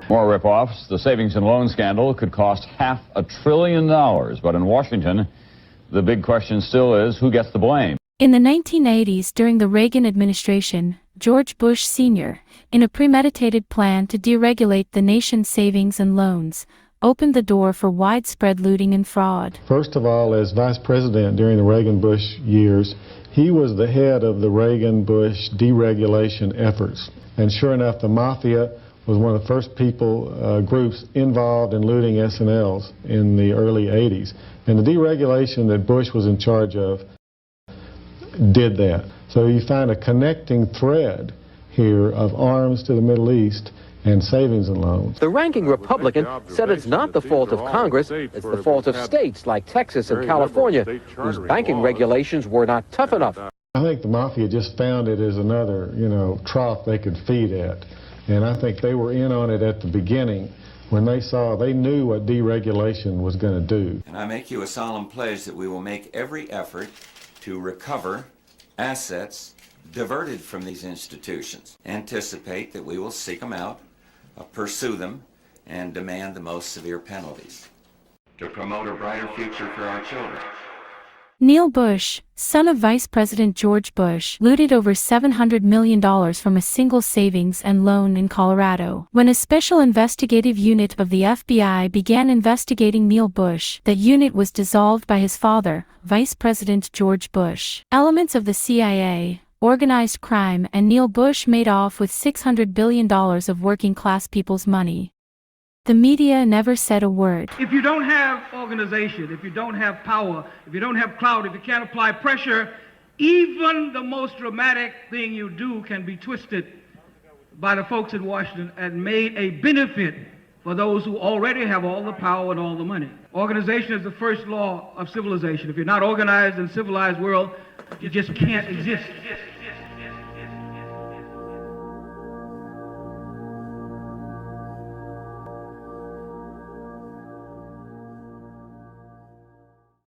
More rip-offs. The savings and loan scandal could cost $500 billion. But in Washington, the big question still is, who gets the blame? In the 1980s, during the Reagan administration, George Bush Sr., in a premeditated plan to deregulate the nation's savings and loans, opened the door for widespread looting and fraud. First of all, as vice president during the Reagan-Bush years, he was the head of the Reagan-Bush deregulation efforts. And sure enough, the mafia was one of the first groups involved in looting S&Ls in the early 80s. And the deregulation that Bush was in charge of did that. So you find a connecting thread here of arms to the Middle East and savings and loans. The ranking Republican said it's not the fault of Congress, it's the fault of states like Texas and California, whose banking regulations were not tough enough. I think the mafia just found it as another, trough they could feed at. And I think they were in on it at the beginning when they knew what deregulation was going to do. And I make you a solemn pledge that we will make every effort to recover assets diverted from these institutions. Anticipate that we will seek them out, pursue them, and demand the most severe penalties to promote a brighter future for our children. Neil Bush, son of Vice President George Bush, looted over $700 million from a single savings and loan in Colorado. When a special investigative unit of the FBI began investigating Neil Bush, that unit was dissolved by his father, Vice President George Bush. Elements of the CIA, organized crime, and Neil Bush made off with $600 billion of working-class people's money. The media never said a word. If you don't have organization, if you don't have power, if you don't have clout, if you can't apply pressure, even the most dramatic thing you do can be twisted by the folks in Washington and made a benefit for those who already have all the power and all the money. Organization is the first law of civilization. If you're not organized in a civilized world, you just can't exist.